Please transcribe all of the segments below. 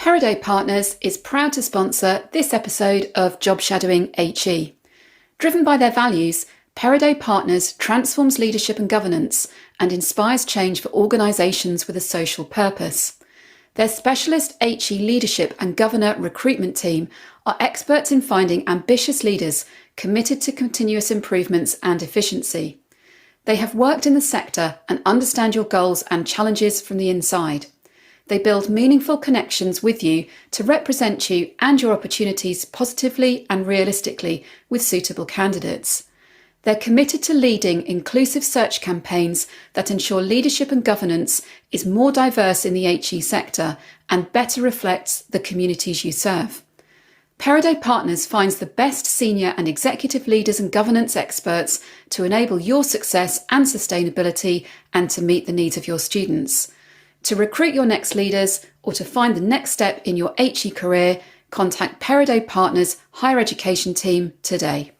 Periday Partners is proud to sponsor this episode of Job Shadowing HE. Driven by their values, Periday Partners transforms leadership and governance and inspires change for organisations with a social purpose. Their specialist HE leadership and governor recruitment team are experts in finding ambitious leaders committed to continuous improvements and efficiency. They have worked in the sector and understand your goals and challenges from the inside. They build meaningful connections with you to represent you and your opportunities positively and realistically with suitable candidates. They're committed to leading inclusive search campaigns that ensure leadership and governance is more diverse in the HE sector and better reflects the communities you serve. Periday Partners finds the best senior and executive leaders and governance experts to enable your success and sustainability and to meet the needs of your students. To recruit your next leaders or to find the next step in your HE career, contact Periday Partners Higher Education team today.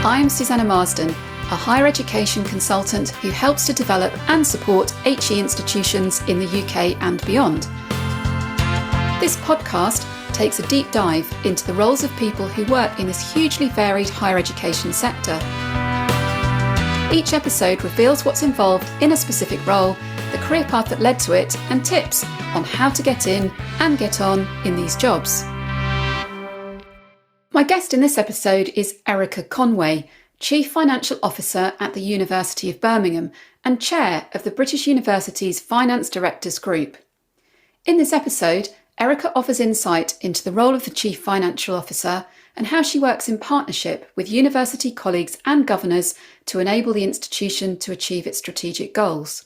I'm Susanna Marsden, a higher education consultant who helps to develop and support HE institutions in the UK and beyond. This podcast takes a deep dive into the roles of people who work in this hugely varied higher education sector. Each episode reveals what's involved in a specific role, the career path that led to it, and tips on how to get in and get on in these jobs. My guest in this episode is Erica Conway, Chief Financial Officer at the University of Birmingham and Chair of the British University's Finance Directors Group. In this episode, Erica offers insight into the role of the Chief Financial Officer and how she works in partnership with university colleagues and governors to enable the institution to achieve its strategic goals.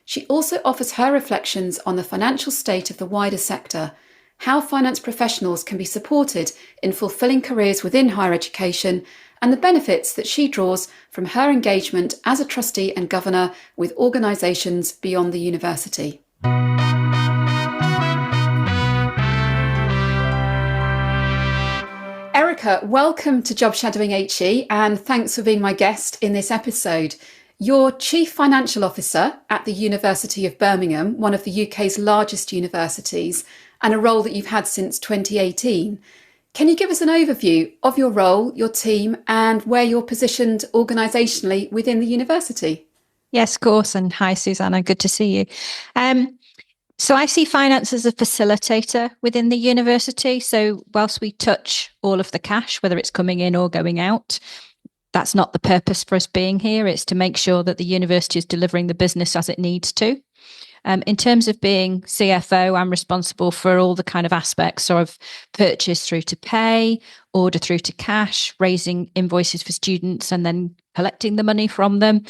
She also offers her reflections on the financial state of the wider sector, how finance professionals can be supported in fulfilling careers within higher education, and the benefits that she draws from her engagement as a trustee and governor with organisations beyond the university. Erica, welcome to Job Shadowing HE and thanks for being my guest in this episode. You're Chief Financial Officer at the University of Birmingham, one of the UK's largest universities, and a role that you've had since 2018. Can you give us an overview of your role, your team, and where you're positioned organisationally within the university? Yes, of course. And hi, Susanna. Good to see you. So I see finance as a facilitator within the university. So whilst we touch all of the cash, whether it's coming in or going out, that's not the purpose for us being here. It's to make sure that the university is delivering the business as it needs to. In terms of being CFO, I'm responsible for all the kind of aspects of purchase through to pay, order through to cash, raising invoices for students and then collecting the money from them,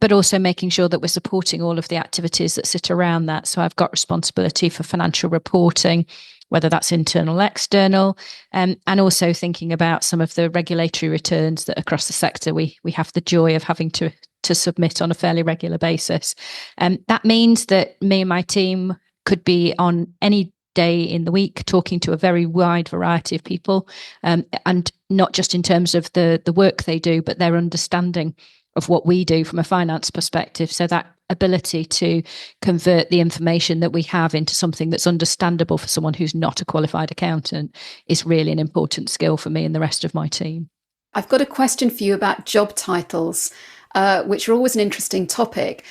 but also making sure that we're supporting all of the activities that sit around that. So I've got responsibility for financial reporting, whether that's internal, external, and also thinking about some of the regulatory returns that across the sector we have the joy of having to submit on a fairly regular basis. That means that me and my team could be on any day in the week talking to a very wide variety of people, and not just in terms of the work they do, but their understanding of what we do from a finance perspective. So that ability to convert the information that we have into something that's understandable for someone who's not a qualified accountant is really an important skill for me and the rest of my team. I've got a question for you about job titles, which are always an interesting topic.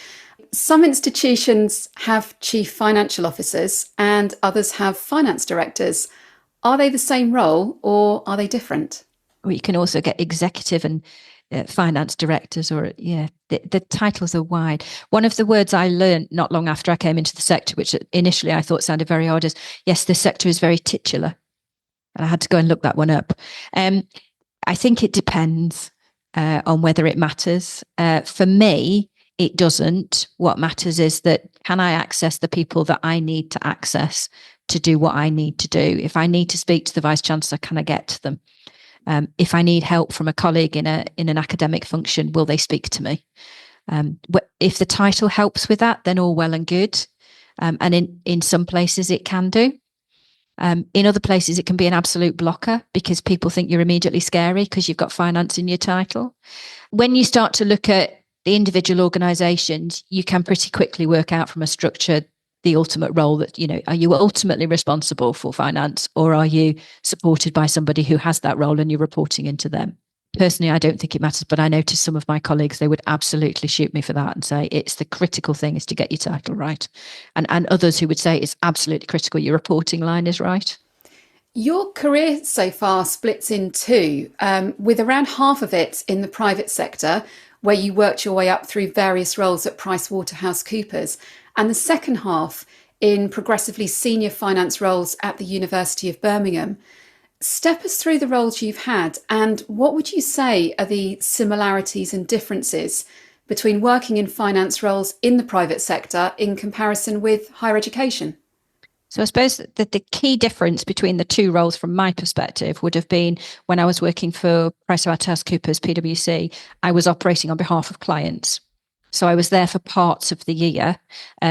Some institutions have chief financial officers and others have finance directors. Are they the same role or are they different? Or you can also get executive and finance directors, or the titles are wide. One of the words I learned not long after I came into the sector, which initially I thought sounded very odd, is yes, the sector is very titular. And I had to go and look that one up. I think it depends on whether it matters. For me, it doesn't. What matters is that can I access the people that I need to access to do what I need to do? If I need to speak to the Vice Chancellor, can I get to them? If I need help from a colleague in an academic function, will they speak to me? If the title helps with that, then all well and good. And in some places it can do. In other places, it can be an absolute blocker because people think you're immediately scary because you've got finance in your title. When you start to look at the individual organisations, you can pretty quickly work out from a structure the ultimate role that, are you ultimately responsible for finance, or are you supported by somebody who has that role and you're reporting into them? Personally, I don't think it matters, but I notice some of my colleagues, they would absolutely shoot me for that and say it's the critical thing is to get your title right. And others who would say it's absolutely critical your reporting line is right. Your career so far splits in two, with around half of it in the private sector, where you worked your way up through various roles at PricewaterhouseCoopers, and the second half in progressively senior finance roles at the University of Birmingham. Step us through the roles you've had, and what would you say are the similarities and differences between working in finance roles in the private sector in comparison with higher education? So I suppose that the key difference between the two roles from my perspective would have been when I was working for PricewaterhouseCoopers, PwC, I was operating on behalf of clients. So I was there for parts of the year,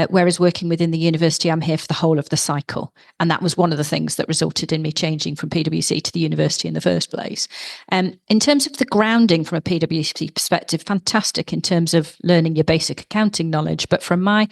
whereas working within the university, I'm here for the whole of the cycle. And that was one of the things that resulted in me changing from PwC to the university in the first place. In terms of the grounding from a PwC perspective, fantastic in terms of learning your basic accounting knowledge. But from my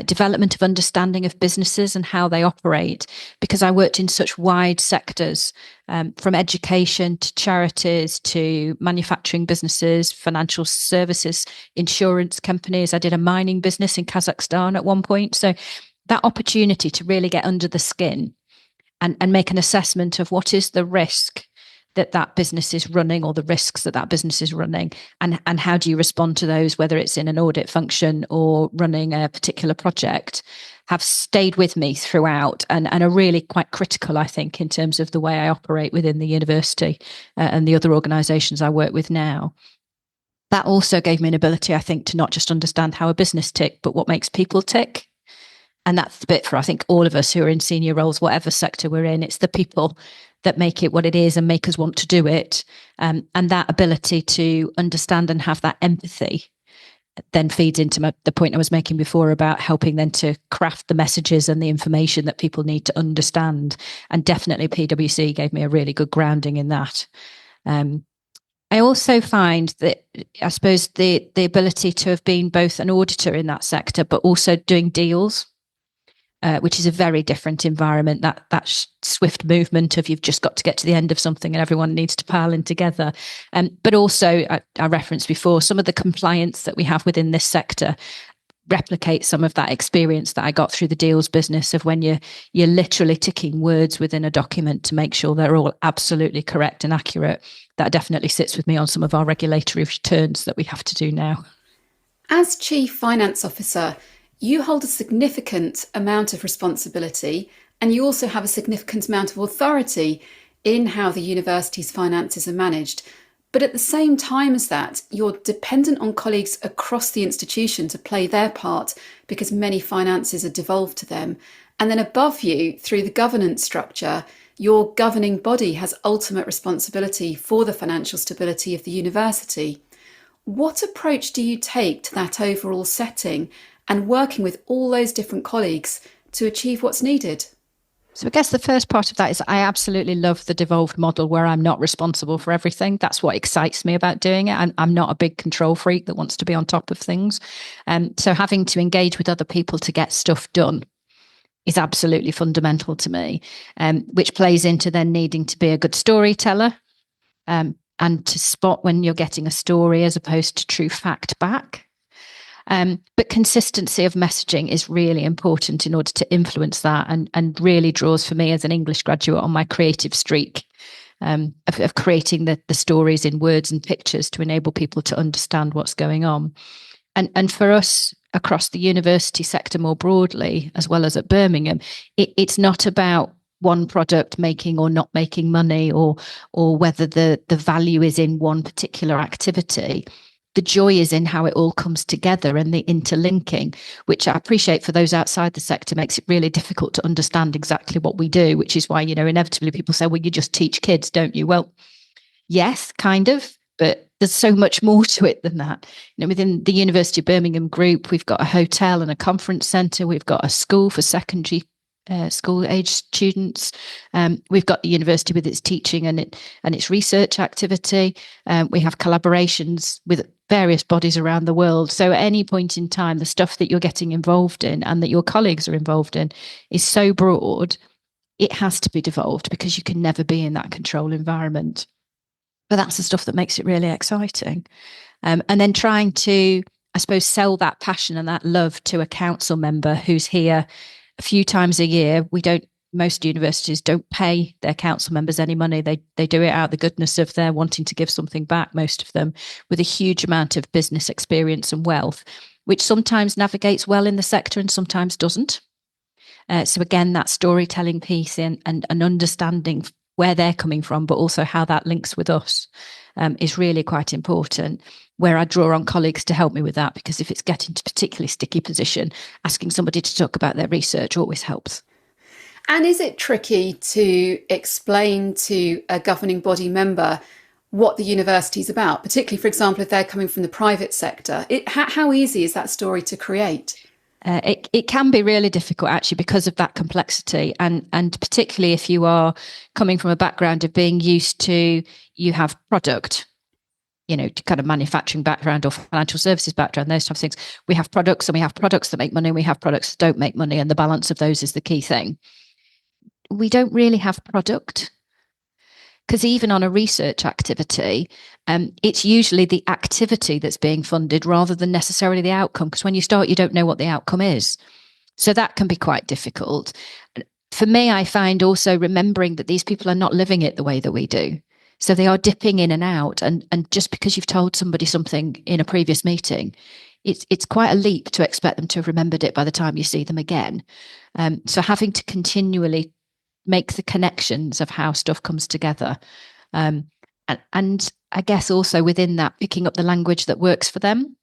development of understanding of businesses and how they operate, because I worked in such wide sectors, from education to charities to manufacturing businesses, financial services, insurance companies. I did a mining business in Kazakhstan at one point. So that opportunity to really get under the skin and make an assessment of what is the risk that business is running, or the risks that business is running, and how do you respond to those, whether it's in an audit function or running a particular project, have stayed with me throughout and are really quite critical, I think, in terms of the way I operate within the university and the other organisations I work with now. That also gave me an ability, I think, to not just understand how a business tick, but what makes people tick. And that's the bit for, I think, all of us who are in senior roles, whatever sector we're in. It's the people that make it what it is and make us want to do it. And that ability to understand and have that empathy then feeds into the point I was making before about helping them to craft the messages and the information that people need to understand. And definitely PwC gave me a really good grounding in that. I also find that, I suppose, the ability to have been both an auditor in that sector, but also doing deals, which is a very different environment, that swift movement of you've just got to get to the end of something and everyone needs to pile in together. But also, I referenced before, some of the compliance that we have within this sector replicate some of that experience that I got through the deals business of when you're literally ticking words within a document to make sure they're all absolutely correct and accurate. That definitely sits with me on some of our regulatory returns that we have to do now. As Chief Finance Officer, you hold a significant amount of responsibility, and you also have a significant amount of authority in how the university's finances are managed. But at the same time as that, you're dependent on colleagues across the institution to play their part because many finances are devolved to them. And then above you, through the governance structure, your governing body has ultimate responsibility for the financial stability of the university. What approach do you take to that overall setting and working with all those different colleagues to achieve what's needed? So I guess the first part of that is I absolutely love the devolved model where I'm not responsible for everything. That's what excites me about doing it. I'm not a big control freak that wants to be on top of things. So having to engage with other people to get stuff done is absolutely fundamental to me, which plays into then needing to be a good storyteller, and to spot when you're getting a story as opposed to true fact back. But consistency of messaging is really important in order to influence that, and really draws for me as an English graduate on my creative streak, of creating the stories in words and pictures to enable people to understand what's going on. And for us across the university sector more broadly, as well as at Birmingham, it's not about one product making or not making money, or whether the value is in one particular activity. The joy is in how it all comes together and the interlinking, which I appreciate for those outside the sector makes it really difficult to understand exactly what we do, which is why, inevitably people say, well, you just teach kids, don't you? Well, yes, kind of, but there's so much more to it than that. Within the University of Birmingham group, we've got a hotel and a conference centre. We've got a school for secondary school age students. We've got the university with its teaching and its research activity. We have collaborations with various bodies around the world. So at any point in time, the stuff that you're getting involved in and that your colleagues are involved in is so broad, it has to be devolved because you can never be in that control environment. But that's the stuff that makes it really exciting. And then trying to, I suppose, sell that passion and that love to a council member who's here a few times a year. Most universities don't pay their council members any money. They do it out of the goodness of their wanting to give something back, most of them, with a huge amount of business experience and wealth, which sometimes navigates well in the sector and sometimes doesn't. So again, that storytelling piece and understanding where they're coming from, but also how that links with us is really quite important, where I draw on colleagues to help me with that, because if it's getting to a particularly sticky position, asking somebody to talk about their research always helps. And is it tricky to explain to a governing body member what the university is about, particularly, for example, if they're coming from the private sector? How easy is that story to create? It can be really difficult, actually, because of that complexity, and particularly if you are coming from a background of being used to, you have product, kind of manufacturing background or financial services background, those types of things. We have products, and we have products that make money, and we have products that don't make money, and the balance of those is the key thing. We don't really have product, because even on a research activity, it's usually the activity that's being funded rather than necessarily the outcome, because when you start, you don't know what the outcome is. So that can be quite difficult. For me, I find also remembering that these people are not living it the way that we do. So they are dipping in and out. And just because you've told somebody something in a previous meeting, it's quite a leap to expect them to have remembered it by the time you see them again. So having to continually make the connections of how stuff comes together. And I guess also within that, picking up the language that works for them.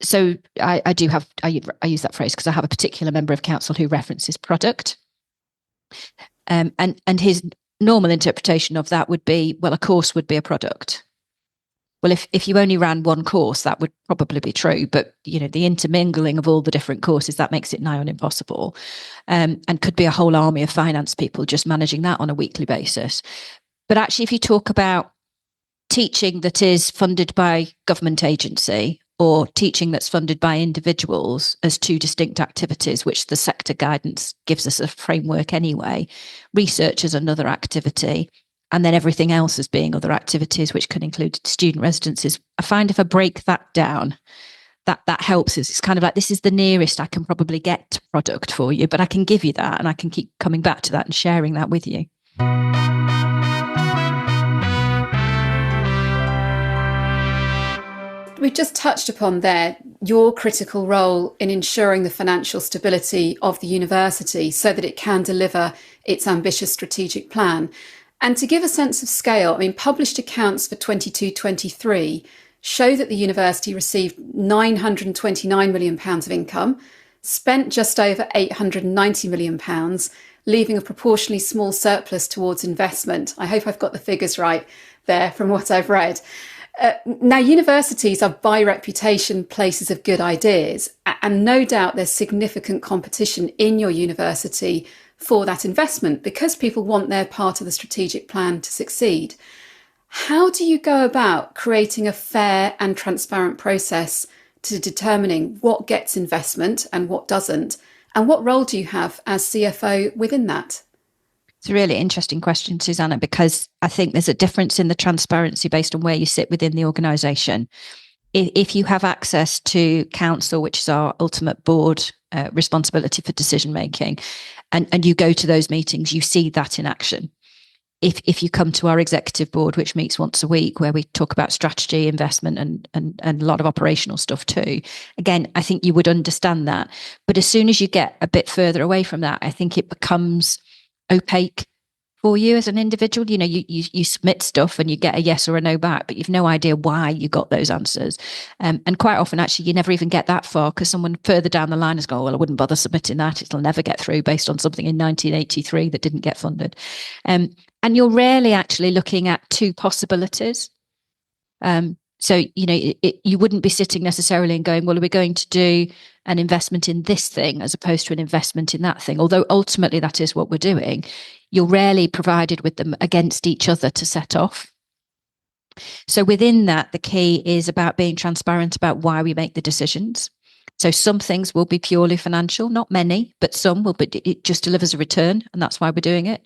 So I use that phrase because I have a particular member of council who references product. And his normal interpretation of that would be, well, a course would be a product. Well, if you only ran one course, that would probably be true. But, the intermingling of all the different courses, that makes it nigh on impossible. And could be a whole army of finance people just managing that on a weekly basis. But actually, if you talk about teaching that is funded by government agency or teaching that's funded by individuals as two distinct activities, which the sector guidance gives us a framework anyway, research is another activity, and then everything else as being other activities, which can include student residencies. I find if I break that down, that helps us. It's kind of like, this is the nearest I can probably get to product for you, but I can give you that, and I can keep coming back to that and sharing that with you. We've just touched upon there your critical role in ensuring the financial stability of the university so that it can deliver its ambitious strategic plan. And to give a sense of scale, published accounts for 22-23 show that the university received £929 million of income, spent just over £890 million, leaving a proportionally small surplus towards investment. I hope I've got the figures right there from what I've read. Now, universities are by reputation places of good ideas, and no doubt there's significant competition in your university for that investment because people want their part of the strategic plan to succeed. How do you go about creating a fair and transparent process to determining what gets investment and what doesn't? And what role do you have as CFO within that? It's a really interesting question, Susanna, because I think there's a difference in the transparency based on where you sit within the organisation. If you have access to council, which is our ultimate board responsibility for decision making, and you go to those meetings, you see that in action. If you come to our executive board, which meets once a week, where we talk about strategy, investment, and a lot of operational stuff too, again, I think you would understand that. But as soon as you get a bit further away from that, I think it becomes opaque for you as an individual. You submit stuff and you get a yes or a no back, but you've no idea why you got those answers. And quite often, actually, you never even get that far because someone further down the line is going, well, I wouldn't bother submitting that. It'll never get through based on something in 1983 that didn't get funded. And you're rarely actually looking at two possibilities. So, you wouldn't be sitting necessarily and going, well, are we going to do an investment in this thing as opposed to an investment in that thing? Although ultimately that is what we're doing. You're rarely provided with them against each other to set off. So within that, the key is about being transparent about why we make the decisions. So some things will be purely financial, not many, but some will, but it just delivers a return, and that's why we're doing it.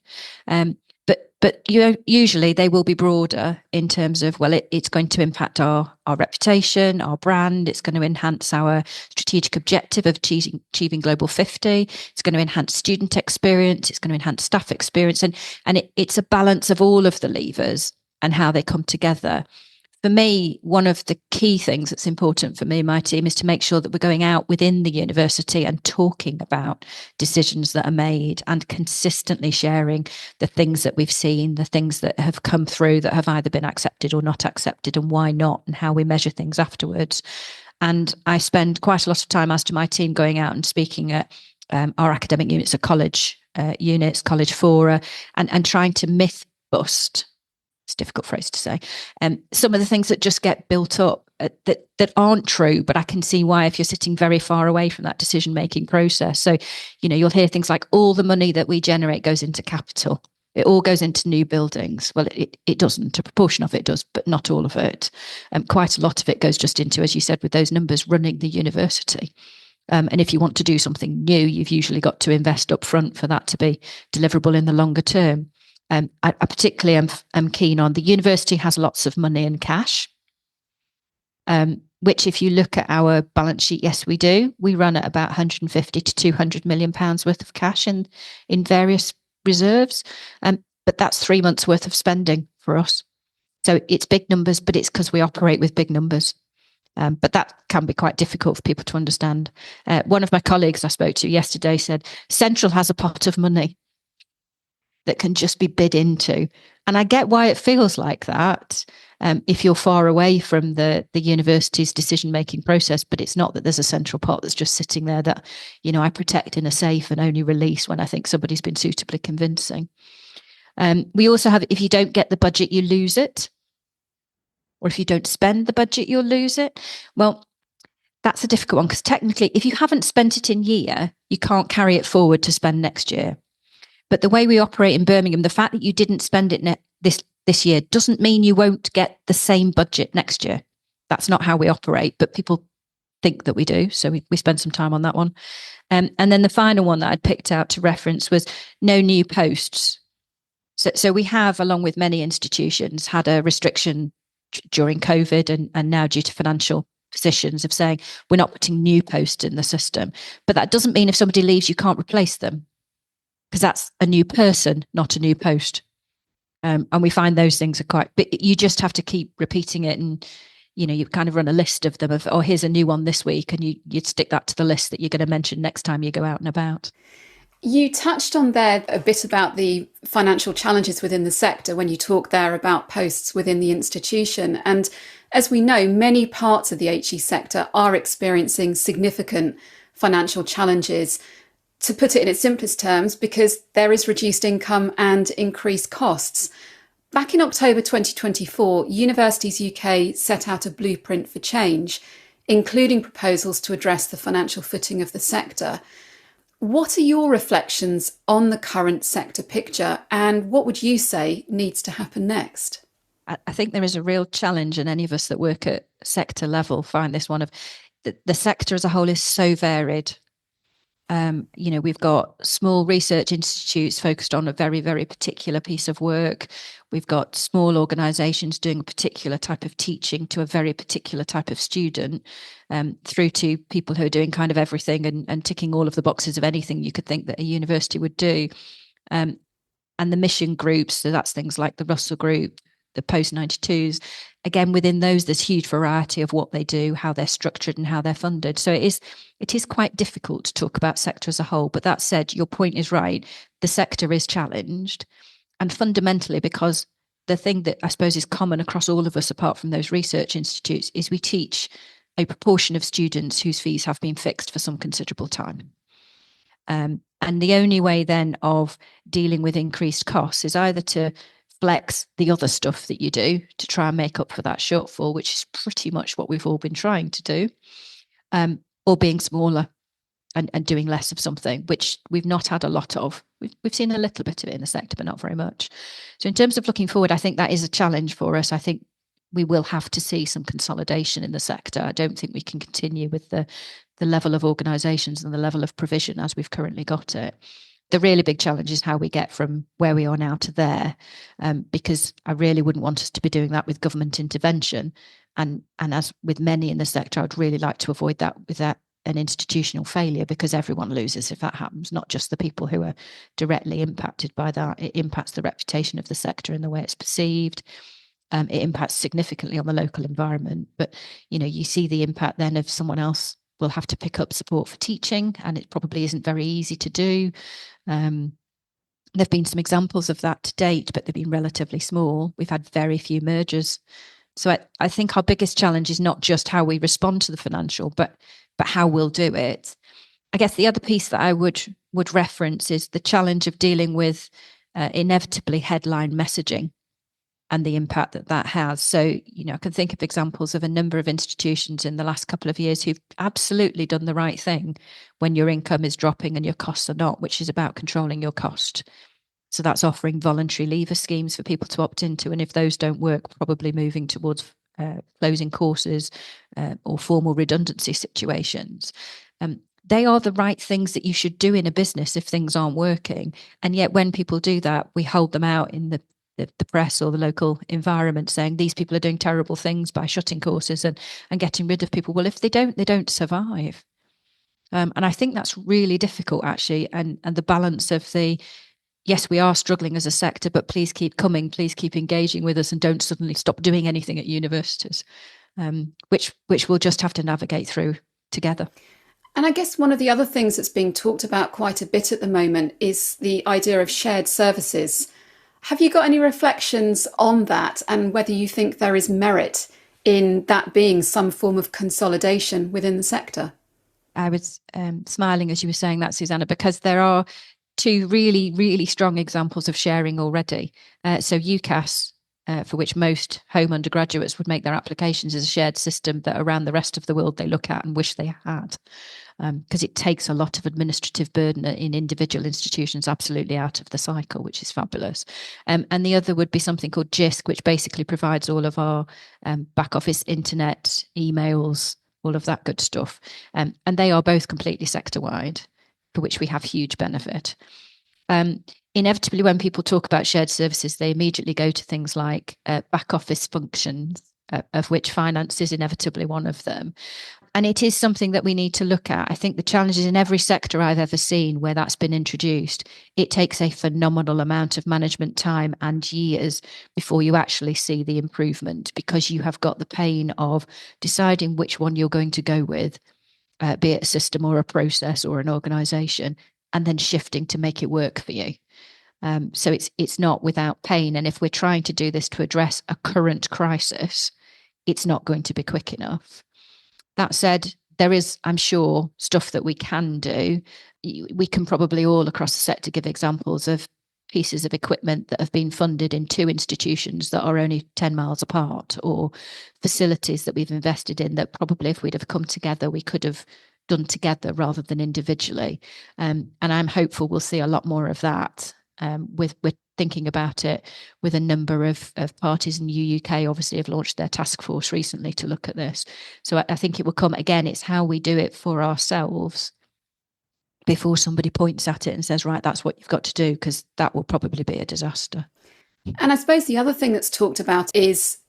But usually they will be broader in terms of, well, it's going to impact our reputation, our brand. It's going to enhance our strategic objective of achieving Global 50. It's going to enhance student experience. It's going to enhance staff experience. And it's a balance of all of the levers and how they come together. For me, one of the key things that's important for me and my team is to make sure that we're going out within the university and talking about decisions that are made and consistently sharing the things that we've seen, the things that have come through that have either been accepted or not accepted, and why not, and how we measure things afterwards. And I spend quite a lot of time, as to my team, going out and speaking at our academic units, college units, college fora, and trying to myth bust. It's a difficult phrase to say. Some of the things that just get built up that aren't true, but I can see why if you're sitting very far away from that decision-making process. So, you'll hear things like all the money that we generate goes into capital. It all goes into new buildings. Well, it doesn't. A proportion of it does, but not all of it. Quite a lot of it goes just into, as you said, with those numbers, running the university. And if you want to do something new, you've usually got to invest up front for that to be deliverable in the longer term. I particularly am keen on the university has lots of money and cash, which if you look at our balance sheet, yes, we do. We run at about 150 to 200 million pounds worth of cash in various reserves. But that's 3 months worth of spending for us. So it's big numbers, but it's because we operate with big numbers. But that can be quite difficult for people to understand. One of my colleagues I spoke to yesterday said, Central has a pot of money that can just be bid into. And I get why it feels like that if you're far away from the university's decision-making process, but it's not that there's a central pot that's just sitting there that, I protect in a safe and only release when I think somebody's been suitably convincing. We also have, if you don't get the budget, you lose it. Or if you don't spend the budget, you'll lose it. Well, that's a difficult one because technically, if you haven't spent it in year, you can't carry it forward to spend next year. But the way we operate in Birmingham, the fact that you didn't spend it this year doesn't mean you won't get the same budget next year. That's not how we operate, but people think that we do. So we spend some time on that one. And then the final one that I'd picked out to reference was no new posts. So we have, along with many institutions, had a restriction during COVID and now due to financial positions of saying we're not putting new posts in the system. But that doesn't mean if somebody leaves, you can't replace them, because that's a new person, not a new post. And we find those things are quite, but you just have to keep repeating it. And, you kind of run a list of them of, oh, here's a new one this week. And you'd stick that to the list that you're going to mention next time you go out and about. You touched on there a bit about the financial challenges within the sector when you talked there about posts within the institution. And as we know, many parts of the HE sector are experiencing significant financial challenges. To put it in its simplest terms, because there is reduced income and increased costs. Back in October 2024, Universities UK set out a blueprint for change, including proposals to address the financial footing of the sector. What are your reflections on the current sector picture, and what would you say needs to happen next? I think there is a real challenge, and any of us that work at sector level find this one of the sector as a whole is so varied. We've got small research institutes focused on a very, very particular piece of work. We've got small organisations doing a particular type of teaching to a very particular type of student, through to people who are doing kind of everything and ticking all of the boxes of anything you could think that a university would do. And the mission groups, so that's things like the Russell Group, the post-92s. Again, within those, there's huge variety of what they do, how they're structured and how they're funded. So it is quite difficult to talk about sector as a whole. But that said, your point is right. The sector is challenged. And fundamentally, because the thing that I suppose is common across all of us, apart from those research institutes, is we teach a proportion of students whose fees have been fixed for some considerable time. And the only way then of dealing with increased costs is either to flex the other stuff that you do to try and make up for that shortfall, which is pretty much what we've all been trying to do, or being smaller and doing less of something, which we've not had a lot of. We've seen a little bit of it in the sector, but not very much. So in terms of looking forward, I think that is a challenge for us. I think we will have to see some consolidation in the sector. I don't think we can continue with the level of organisations and the level of provision as we've currently got it. The really big challenge is how we get from where we are now to there, because I really wouldn't want us to be doing that with government intervention. And as with many in the sector, I'd really like to avoid that with an institutional failure, because everyone loses if that happens, not just the people who are directly impacted by that. It impacts the reputation of the sector and the way it's perceived. It impacts significantly on the local environment. But, you see the impact then of someone else will have to pick up support for teaching, and it probably isn't very easy to do. There've been some examples of that to date, but they've been relatively small. We've had very few mergers. So I think our biggest challenge is not just how we respond to the financial, but how we'll do it. I guess the other piece that I would reference is the challenge of dealing with inevitably headline messaging and the impact that has. So, I can think of examples of a number of institutions in the last couple of years who've absolutely done the right thing when your income is dropping and your costs are not, which is about controlling your cost. So that's offering voluntary leaver schemes for people to opt into. And if those don't work, probably moving towards closing courses or formal redundancy situations. They are the right things that you should do in a business if things aren't working. And yet when people do that, we hold them out in the press or the local environment saying these people are doing terrible things by shutting courses and getting rid of people. Well, if they don't survive. And I think that's really difficult, actually. And the balance of yes, we are struggling as a sector, but please keep coming, please keep engaging with us, and don't suddenly stop doing anything at universities, which we'll just have to navigate through together. And I guess one of the other things that's being talked about quite a bit at the moment is the idea of shared services. Have you got any reflections on that, and whether you think there is merit in that being some form of consolidation within the sector? I was smiling as you were saying that, Susanna, because there are two really, really strong examples of sharing already. So UCAS, for which most home undergraduates would make their applications, is a shared system that around the rest of the world they look at and wish they had, because it takes a lot of administrative burden in individual institutions absolutely out of the cycle, which is fabulous. And the other would be something called JISC, which basically provides all of our back office internet, emails, all of that good stuff. And they are both completely sector-wide, for which we have huge benefit. Inevitably, when people talk about shared services, they immediately go to things like back office functions, of which finance is inevitably one of them. And it is something that we need to look at. I think the challenges in every sector I've ever seen where that's been introduced, it takes a phenomenal amount of management time and years before you actually see the improvement, because you have got the pain of deciding which one you're going to go with, be it a system or a process or an organisation, and then shifting to make it work for you. So it's not without pain. And if we're trying to do this to address a current crisis, it's not going to be quick enough. That said, there is, I'm sure, stuff that we can do. We can probably all across the sector give examples of pieces of equipment that have been funded in two institutions that are only 10 miles apart, or facilities that we've invested in that probably if we'd have come together, we could have done together rather than individually. And I'm hopeful we'll see a lot more of that. We're thinking about it with a number of parties in the UK, obviously have launched their task force recently to look at this. So I think it will come again. It's how we do it for ourselves before somebody points at it and says, right, that's what you've got to do, because that will probably be a disaster. And I suppose the other thing that's talked about is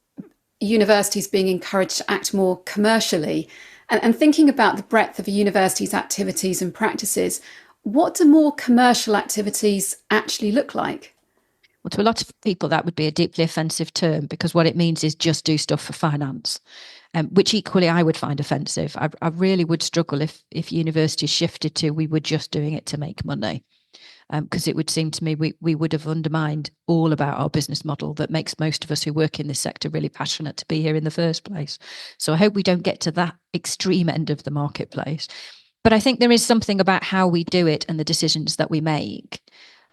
universities being encouraged to act more commercially. And thinking about the breadth of a university's activities and practices, what do more commercial activities actually look like? Well, to a lot of people, that would be a deeply offensive term, because what it means is just do stuff for finance, which equally I would find offensive. I really would struggle if universities shifted to we were just doing it to make money, because it would seem to me we would have undermined all about our business model that makes most of us who work in this sector really passionate to be here in the first place. So I hope we don't get to that extreme end of the marketplace. But I think there is something about how we do it and the decisions that we make.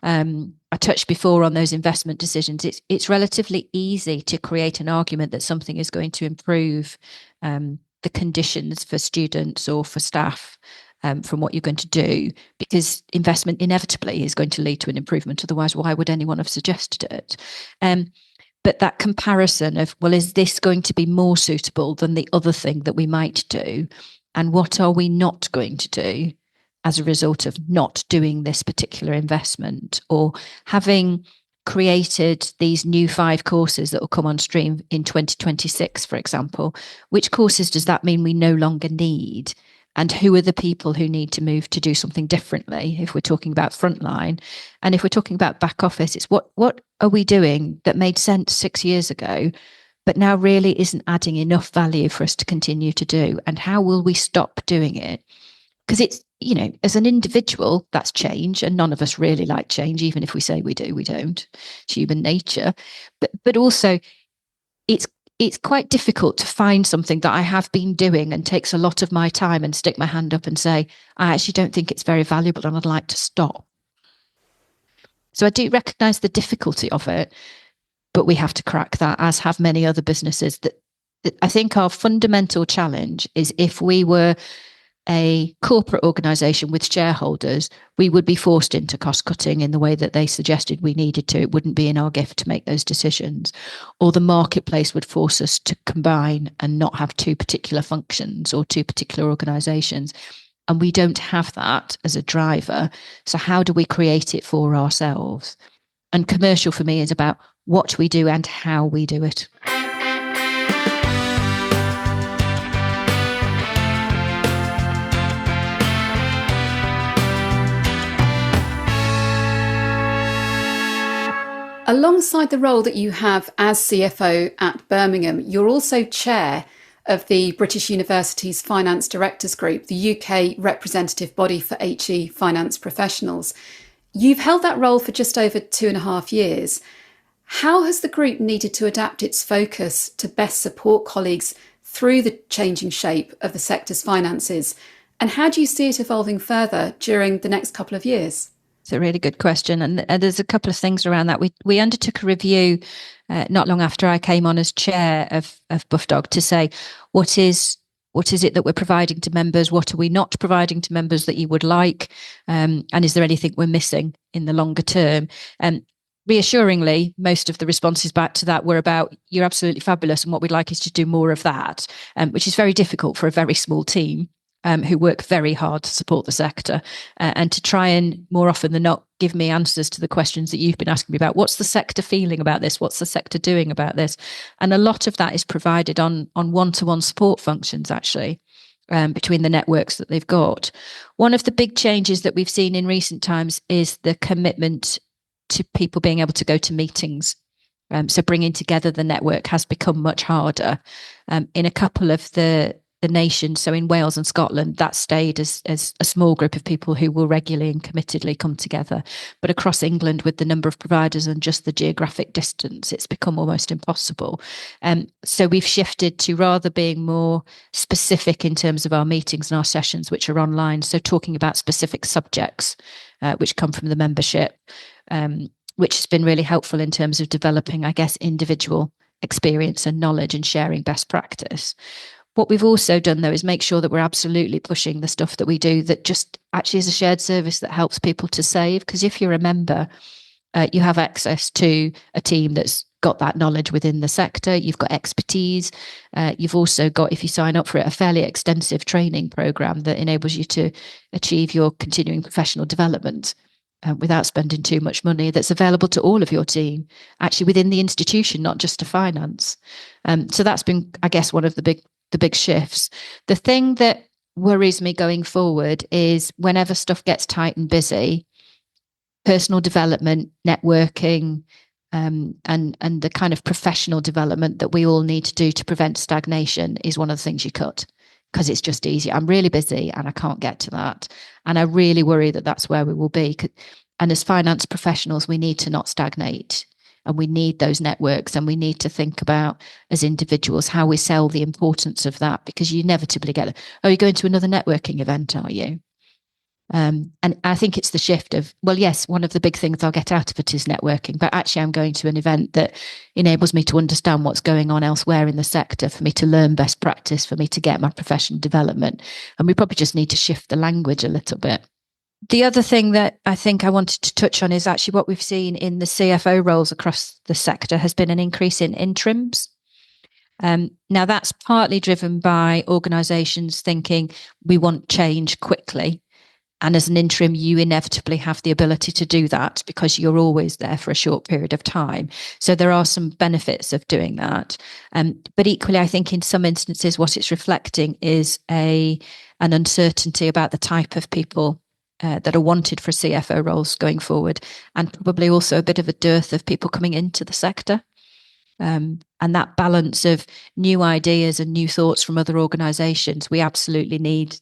I touched before on those investment decisions. It's relatively easy to create an argument that something is going to improve the conditions for students or for staff from what you're going to do, because investment inevitably is going to lead to an improvement. Otherwise, why would anyone have suggested it? But that comparison of, well, is this going to be more suitable than the other thing that we might do? And what are we not going to do as a result of not doing this particular investment, or having created these new 5 courses that will come on stream in 2026, for example? Which courses does that mean we no longer need? And who are the people who need to move to do something differently if we're talking about frontline? And if we're talking about back office, it's what are we doing that made sense 6 years ago, but now really isn't adding enough value for us to continue to do? And how will we stop doing it? Because it's, as an individual, that's change, and none of us really like change. Even if we say we do, we don't. It's human nature. But also, it's quite difficult to find something that I have been doing and takes a lot of my time and stick my hand up and say, I actually don't think it's very valuable and I'd like to stop. So I do recognise the difficulty of it, but we have to crack that, as have many other businesses. That I think our fundamental challenge is, if we were a corporate organisation with shareholders, we would be forced into cost cutting in the way that they suggested we needed to. It wouldn't be in our gift to make those decisions. Or the marketplace would force us to combine and not have 2 particular functions or 2 particular organisations. And we don't have that as a driver. So how do we create it for ourselves? And commercial for me is about what we do and how we do it. Alongside the role that you have as CFO at Birmingham, you're also chair of the British University's Finance Directors Group, the UK representative body for HE finance professionals. You've held that role for just over 2.5 years. How has the group needed to adapt its focus to best support colleagues through the changing shape of the sector's finances? And how do you see it evolving further during the next couple of years? It's a really good question. And there's a couple of things around that. We undertook a review not long after I came on as chair of BuffDog to say, what is it that we're providing to members? What are we not providing to members that you would like? And is there anything we're missing in the longer term? And reassuringly, most of the responses back to that were about, you're absolutely fabulous, and what we'd like is to do more of that, which is very difficult for a very small team. Who work very hard to support the sector, and to try and, more often than not, give me answers to the questions that you've been asking me about. What's the sector feeling about this? What's the sector doing about this? And a lot of that is provided on one-to-one support functions, actually, between the networks that they've got. One of the big changes that we've seen in recent times is the commitment to people being able to go to meetings. So bringing together the network has become much harder. In a couple of the nation, so in Wales and Scotland, that stayed as a small group of people who will regularly and committedly come together. But across England, with the number of providers and just the geographic distance, it's become almost impossible. So we've shifted to rather being more specific in terms of our meetings and our sessions, which are online. So talking about specific subjects which come from the membership, which has been really helpful in terms of developing, I guess, individual experience and knowledge and sharing best practice. What we've also done, though, is make sure that we're absolutely pushing the stuff that we do that just actually is a shared service that helps people to save. Because if you're a member, you have access to a team that's got that knowledge within the sector. You've got expertise. You've also got, if you sign up for it, a fairly extensive training program that enables you to achieve your continuing professional development without spending too much money, that's available to all of your team, actually within the institution, not just to finance. So that's been, I guess, one of the big shifts. The thing that worries me going forward is whenever stuff gets tight and busy, personal development, networking, and the kind of professional development that we all need to do to prevent stagnation is one of the things you cut, because it's just easier. I'm really busy and I can't get to that. And I really worry that that's where we will be. And as finance professionals, we need to not stagnate. And we need those networks, and we need to think about, as individuals, how we sell the importance of that, because you inevitably get, oh, you're going to another networking event, are you? And I think it's the shift of, well, yes, one of the big things I'll get out of it is networking, but actually I'm going to an event that enables me to understand what's going on elsewhere in the sector, for me to learn best practice, for me to get my professional development. And we probably just need to shift the language a little bit. The other thing that I think I wanted to touch on is actually what we've seen in the CFO roles across the sector has been an increase in interims. Now, that's partly driven by organisations thinking we want change quickly. And as an interim, you inevitably have the ability to do that because you're always there for a short period of time. So there are some benefits of doing that. But equally, I think in some instances, what it's reflecting is an uncertainty about the type of people that are wanted for CFO roles going forward, and probably also a bit of a dearth of people coming into the sector. And that balance of new ideas and new thoughts from other organisations, we absolutely need.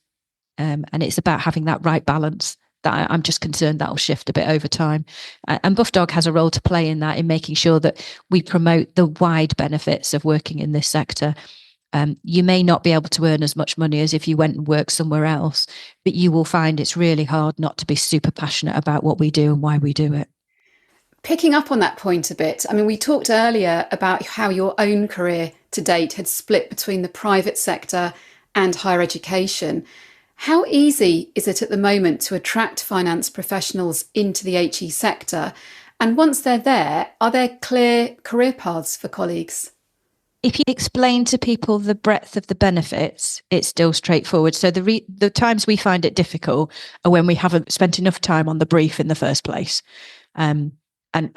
And it's about having that right balance that I'm just concerned that'll shift a bit over time. And Buff Dog has a role to play in that, in making sure that we promote the wide benefits of working in this sector. You may not be able to earn as much money as if you went and worked somewhere else, but you will find it's really hard not to be super passionate about what we do and why we do it. Picking up on that point a bit, I mean, we talked earlier about how your own career to date had split between the private sector and higher education. How easy is it at the moment to attract finance professionals into the HE sector? And once they're there, are there clear career paths for colleagues? If you explain to people the breadth of the benefits, it's still straightforward. So the times we find it difficult are when we haven't spent enough time on the brief in the first place. And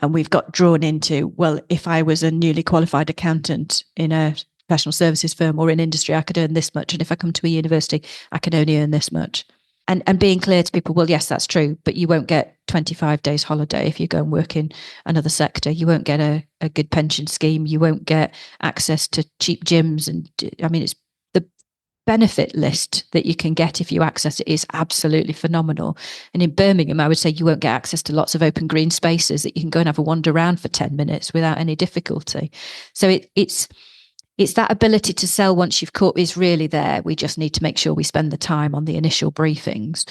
we've got drawn into, well, if I was a newly qualified accountant in a professional services firm or in industry, I could earn this much. And if I come to a university, I can only earn this much. And being clear to people, well, yes, that's true, but you won't get 25 days holiday if you go and work in another sector. You won't get a good pension scheme. You won't get access to cheap gyms. And I mean, it's the benefit list that you can get if you access it is absolutely phenomenal. And in Birmingham, I would say you won't get access to lots of open green spaces that you can go and have a wander around for 10 minutes without any difficulty. So it's that ability to sell once you've caught is really there. We just need to make sure we spend the time on the initial briefings.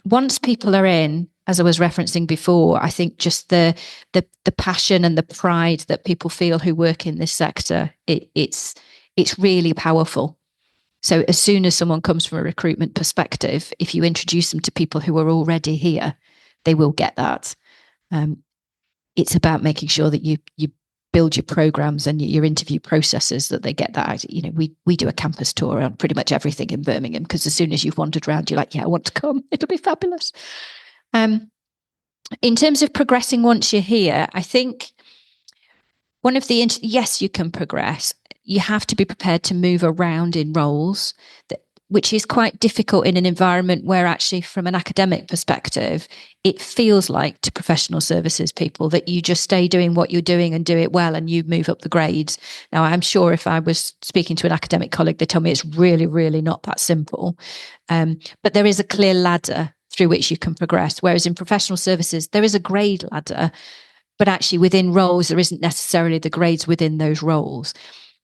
Once people are in, as I was referencing before, I think just the passion and the pride that people feel who work in this sector, it's really powerful. So as soon as someone comes from a recruitment perspective, if you introduce them to people who are already here, they will get that. It's about making sure that you build your programs and your interview processes that they get that. You know, we do a campus tour on pretty much everything in Birmingham, because as soon as you've wandered around, you're like, yeah, I want to come. It'll be fabulous. In terms of progressing once you're here, I think one of the, yes, you can progress. You have to be prepared to move around in roles, which is quite difficult in an environment where actually from an academic perspective, it feels like to professional services people that you just stay doing what you're doing and do it well and you move up the grades. Now, I'm sure if I was speaking to an academic colleague, they tell me it's really, really not that simple. But there is a clear ladder through which you can progress. Whereas in professional services, there is a grade ladder, but actually within roles, there isn't necessarily the grades within those roles.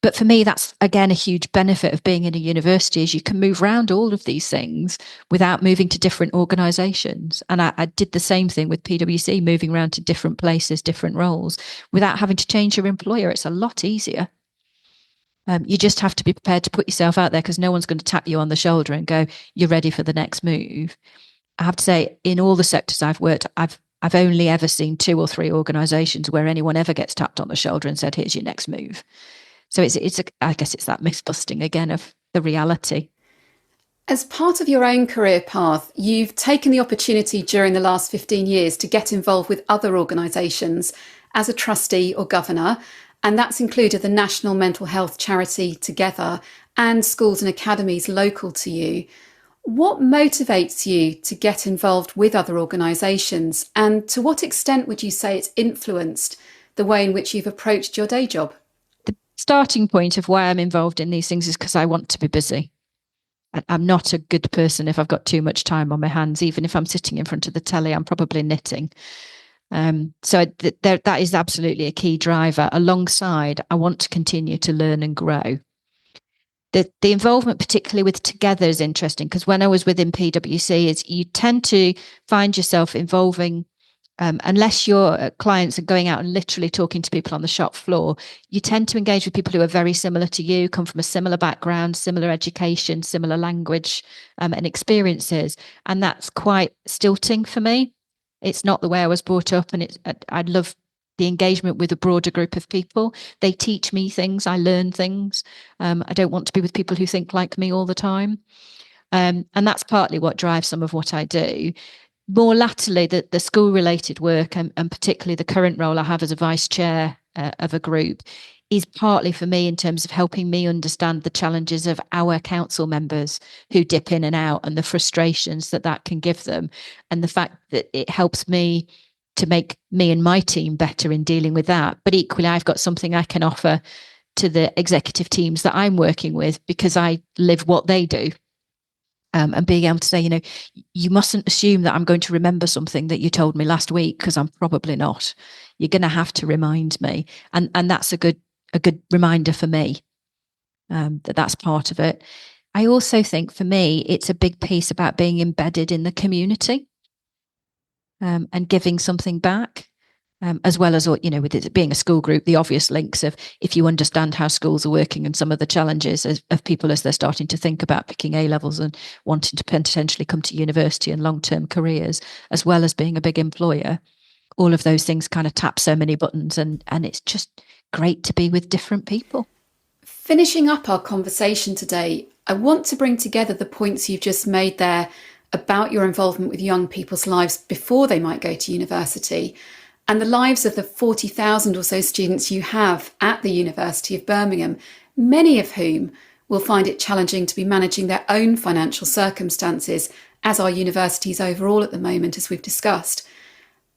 But for me, that's, again, a huge benefit of being in a university, is you can move around all of these things without moving to different organisations. And I did the same thing with PwC, moving around to different places, different roles, without having to change your employer. It's a lot easier. You just have to be prepared to put yourself out there, because no one's going to tap you on the shoulder and go, you're ready for the next move. I have to say, in all the sectors I've worked, I've only ever seen 2 or 3 organisations where anyone ever gets tapped on the shoulder and said, here's your next move. So I guess it's that myth busting again of the reality. As part of your own career path, you've taken the opportunity during the last 15 years to get involved with other organisations as a trustee or governor, and that's included the national mental health charity Together and schools and academies local to you. What motivates you to get involved with other organisations, and to what extent would you say it's influenced the way in which you've approached your day job? The starting point of why I'm involved in these things is because I want to be busy. I'm not a good person if I've got too much time on my hands. Even if I'm sitting in front of the telly, I'm probably knitting. So that is absolutely a key driver. Alongside, I want to continue to learn and grow. The involvement, particularly with Together, is interesting because when I was within PwC, is you tend to find yourself involving, unless your clients are going out and literally talking to people on the shop floor, you tend to engage with people who are very similar to you, come from a similar background, similar education, similar language and experiences. And that's quite stilting for me. It's not the way I was brought up, and I'd love the engagement with a broader group of people. They teach me things, I learn things. I don't want to be with people who think like me all the time. And that's partly what drives some of what I do. More latterly, the school-related work, and particularly the current role I have as a vice chair of a group, is partly for me in terms of helping me understand the challenges of our council members who dip in and out, and the frustrations that can give them, and the fact that it helps me to make me and my team better in dealing with that. But equally, I've got something I can offer to the executive teams that I'm working with because I live what they do. And being able to say, you mustn't assume that I'm going to remember something that you told me last week, because I'm probably not. You're going to have to remind me. And that's a good reminder for me, that's part of it. I also think for me, it's a big piece about being embedded in the community. And giving something back, as well as, with it being a school group, the obvious links of if you understand how schools are working and some of the challenges of people as they're starting to think about picking A-levels and wanting to potentially come to university and long-term careers, as well as being a big employer. All of those things kind of tap so many buttons, and it's just great to be with different people. Finishing up our conversation today, I want to bring together the points you've just made there about your involvement with young people's lives before they might go to university, and the lives of the 40,000 or so students you have at the University of Birmingham, many of whom will find it challenging to be managing their own financial circumstances, as are universities overall at the moment, as we've discussed.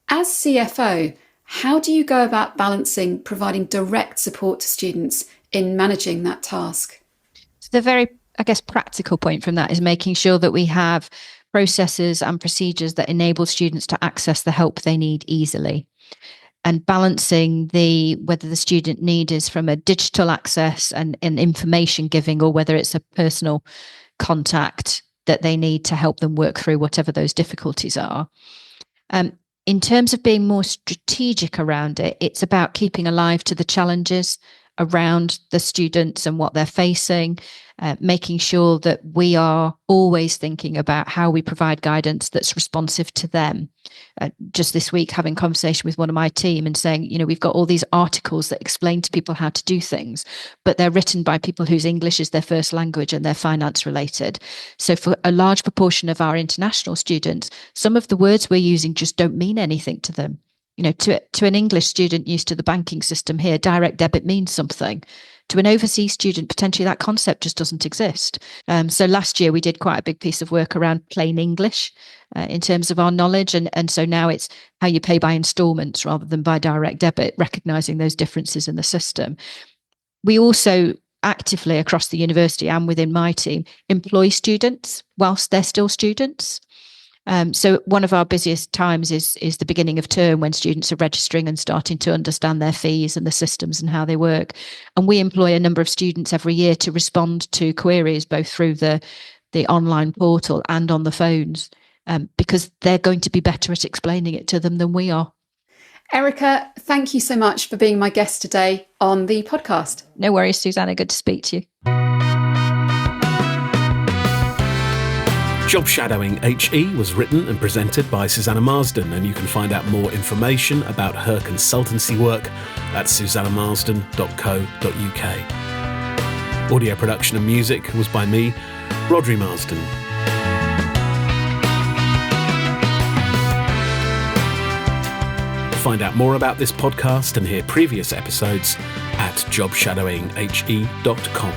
As CFO, how do you go about balancing providing direct support to students in managing that task? The very, practical point from that is making sure that we have processes and procedures that enable students to access the help they need easily, and balancing whether the student need is from a digital access and information giving, or whether it's a personal contact that they need to help them work through whatever those difficulties are. In terms of being more strategic around it, it's about keeping alive to the challenges around the students and what they're facing, making sure that we are always thinking about how we provide guidance that's responsive to them. Just this week, having conversation with one of my team and saying, we've got all these articles that explain to people how to do things, but they're written by people whose English is their first language and they're finance related. So for a large proportion of our international students, some of the words we're using just don't mean anything to them. To an English student used to the banking system here, direct debit means something. To an overseas student, potentially that concept just doesn't exist. So last year we did quite a big piece of work around plain English in terms of our knowledge. And so now it's how you pay by installments rather than by direct debit, recognizing those differences in the system. We also actively across the university and within my team employ students whilst they're still students. So one of our busiest times is the beginning of term, when students are registering and starting to understand their fees and the systems and how they work. And we employ a number of students every year to respond to queries, both through the online portal and on the phones, because they're going to be better at explaining it to them than we are. Erica, thank you so much for being my guest today on the podcast. No worries, Susanna. Good to speak to you. Job Shadowing HE was written and presented by Susanna Marsden, and you can find out more information about her consultancy work at susannamarsden.co.uk. Audio production and music was by me, Rodri Marsden. Find out more about this podcast and hear previous episodes at jobshadowinghe.com.